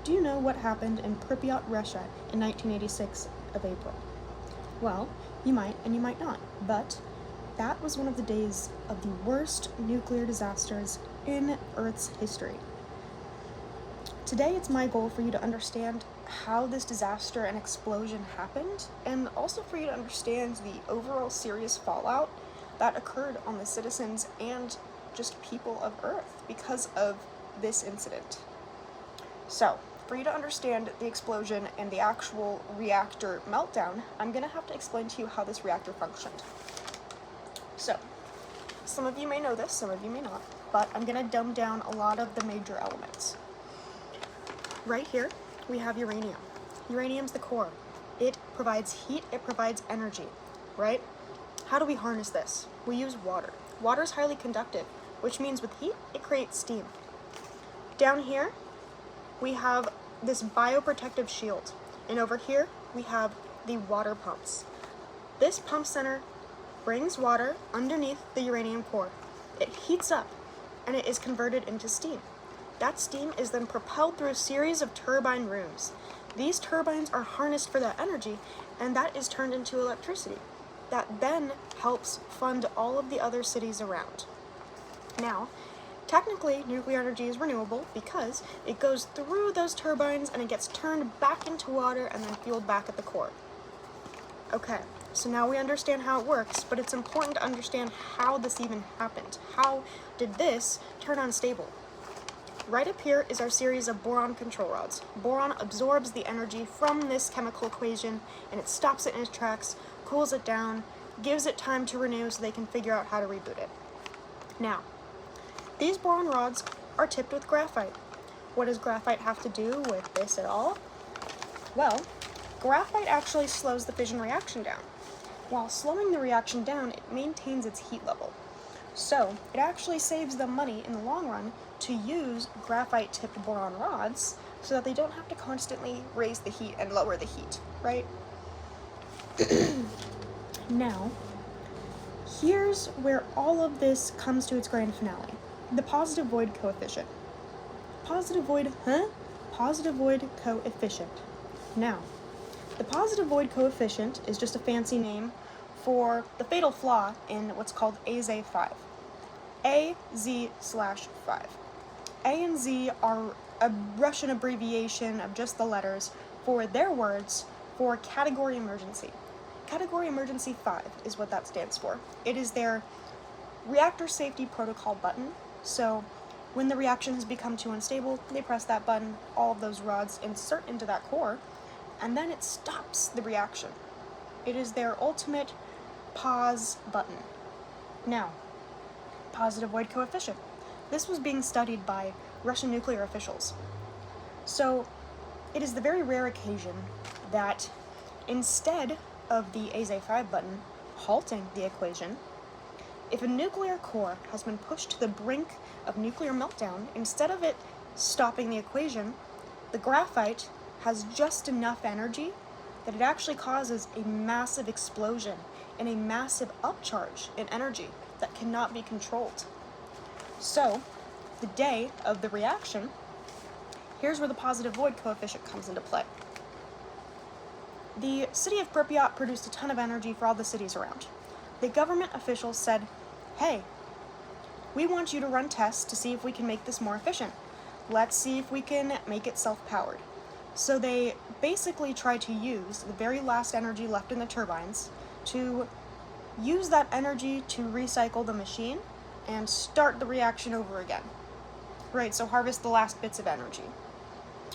do you know what happened in Pripyat, Russia in 1986 of April? Well, you might and you might not, but that was one of the days of the worst nuclear disasters in Earth's history. Today, it's my goal for you to understand how this disaster and explosion happened, and also for you to understand the overall serious fallout that occurred on the citizens and just people of Earth because of this incident. So, for you to understand the explosion and the actual reactor meltdown, I'm going to have to explain to you how this reactor functioned. So, some of you may know this, some of you may not, but I'm going to dumb down a lot of the major elements. Right here, we have uranium. Uranium's the core. It provides heat, it provides energy, right? How do we harness this? We use water. Water is highly conductive, which means with heat, it creates steam. Down here, we have this bioprotective shield, and over here, we have the water pumps. This pump center brings water underneath the uranium core. It heats up, and it is converted into steam. That steam is then propelled through a series of turbine rooms. These turbines are harnessed for that energy, and that is turned into electricity. That then helps fund all of the other cities around. Now, technically, nuclear energy is renewable because it goes through those turbines and it gets turned back into water and then fueled back at the core. Okay, so now we understand how it works, but it's important to understand how this even happened. How did this turn unstable? Right up here is our series of boron control rods. Boron absorbs the energy from this chemical equation and it stops it in its tracks, cools it down, gives it time to renew so they can figure out how to reboot it. Now, these boron rods are tipped with graphite. What does graphite have to do with this at all? Well, graphite actually slows the fission reaction down. While slowing the reaction down, it maintains its heat level. So, it actually saves them money in the long run to use graphite-tipped boron rods so that they don't have to constantly raise the heat and lower the heat, right? Now, here's where all of this comes to its grand finale. The positive void coefficient. Positive void coefficient. Now, the positive void coefficient is just a fancy name for the fatal flaw in what's called AZ5. AZ/5. A and Z are a Russian abbreviation of just the letters for their words for category emergency. Category emergency 5 is what that stands for. It is their reactor safety protocol button. So when the reaction has become too unstable, they press that button, all of those rods insert into that core, and then it stops the reaction. It is their ultimate pause button. Now, positive void coefficient. This was being studied by Russian nuclear officials. So it is the very rare occasion that instead of the AZ5 button halting the equation, if a nuclear core has been pushed to the brink of nuclear meltdown, instead of it stopping the equation, the graphite has just enough energy that it actually causes a massive explosion and a massive upcharge in energy that cannot be controlled. So, the day of the reaction, here's where the positive void coefficient comes into play. The city of Pripyat produced a ton of energy for all the cities around. The government officials said, hey, we want you to run tests to see if we can make this more efficient. Let's see if we can make it self-powered. So they basically tried to use the very last energy left in the turbines to use that energy to recycle the machine and start the reaction over again. Right, so harvest the last bits of energy.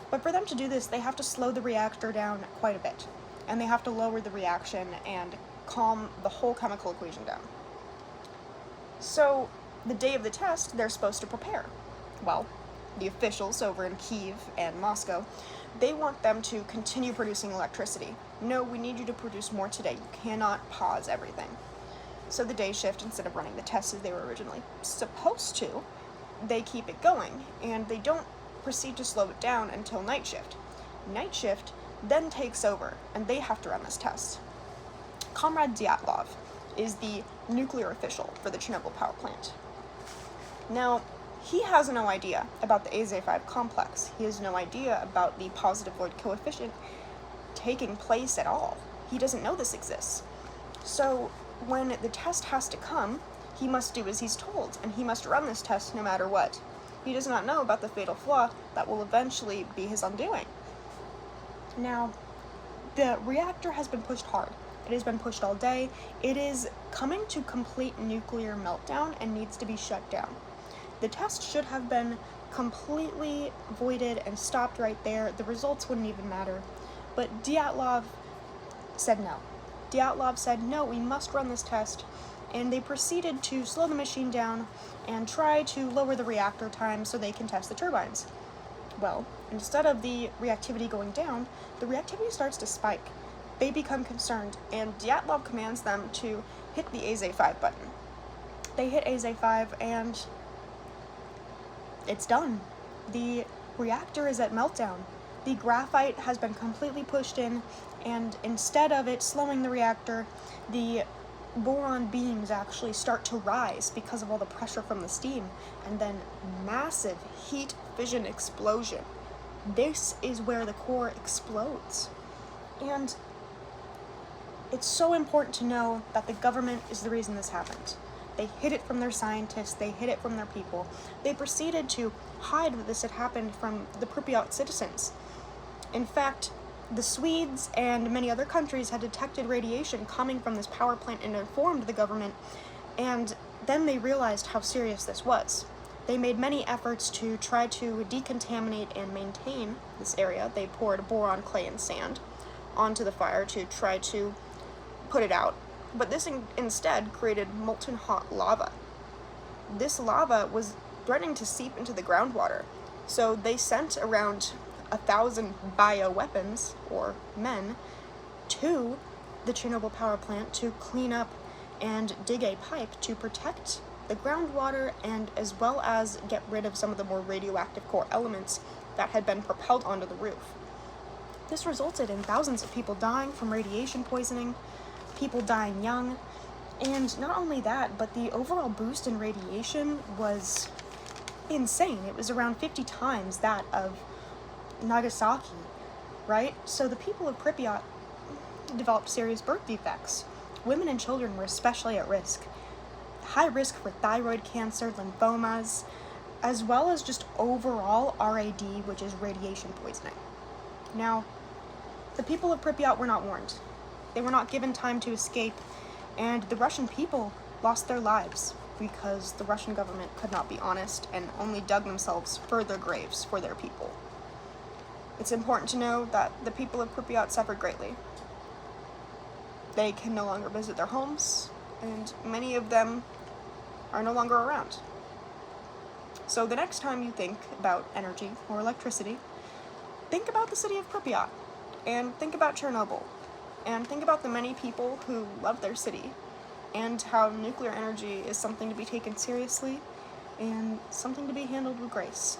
But for them to do this, they have to slow the reactor down quite a bit. And they have to lower the reaction and calm the whole chemical equation down. So, the day of the test, they're supposed to prepare. Well, the officials over in Kyiv and Moscow, they want them to continue producing electricity. No, we need you to produce more today. You cannot pause everything. So the day shift, instead of running the tests as they were originally supposed to, they keep it going, and they don't proceed to slow it down until night shift. Night shift then takes over, and they have to run this test. Comrade Dyatlov is the nuclear official for the Chernobyl power plant. Now, he has no idea about the AZ5 complex. He has no idea about the positive Lloyd coefficient taking place at all. He doesn't know this exists. So when the test has to come, he must do as he's told, and he must run this test no matter what. He does not know about the fatal flaw that will eventually be his undoing. Now, the reactor has been pushed hard. It has been pushed all day. It is coming to complete nuclear meltdown and needs to be shut down. The test should have been completely voided and stopped right there. The results wouldn't even matter. But Dyatlov said no. Dyatlov said, no, we must run this test. And they proceeded to slow the machine down and try to lower the reactor time so they can test the turbines. Well, instead of the reactivity going down, the reactivity starts to spike. They become concerned, and Dyatlov commands them to hit the AZ5 button. They hit AZ5, and it's done. The reactor is at meltdown. The graphite has been completely pushed in, and instead of it slowing the reactor, the boron beams actually start to rise because of all the pressure from the steam, and then massive heat fission explosion. This is where the core explodes. And it's so important to know that the government is the reason this happened. They hid it from their scientists, they hid it from their people. They proceeded to hide that this had happened from the Pripyat citizens. In fact, the Swedes and many other countries had detected radiation coming from this power plant and informed the government, and then they realized how serious this was. They made many efforts to try to decontaminate and maintain this area. They poured boron, clay, and sand onto the fire to try to put it out, but this instead created molten hot lava. This lava was threatening to seep into the groundwater, so they sent around 1,000 bioweapons, or men, to the Chernobyl power plant to clean up and dig a pipe to protect the groundwater, and as well as get rid of some of the more radioactive core elements that had been propelled onto the roof. This resulted in thousands of people dying from radiation poisoning, people dying young, and not only that, but the overall boost in radiation was insane. It was around 50 times that of Nagasaki, right? So the people of Pripyat developed serious birth defects. Women and children were especially at risk. High risk for thyroid cancer, lymphomas, as well as just overall RAD, which is radiation poisoning. Now, the people of Pripyat were not warned. They were not given time to escape, and the Russian people lost their lives because the Russian government could not be honest and only dug themselves further graves for their people. It's important to know that the people of Pripyat suffered greatly. They can no longer visit their homes, and many of them are no longer around. So the next time you think about energy or electricity, think about the city of Pripyat, and think about Chernobyl, and think about the many people who love their city, and how nuclear energy is something to be taken seriously, and something to be handled with grace.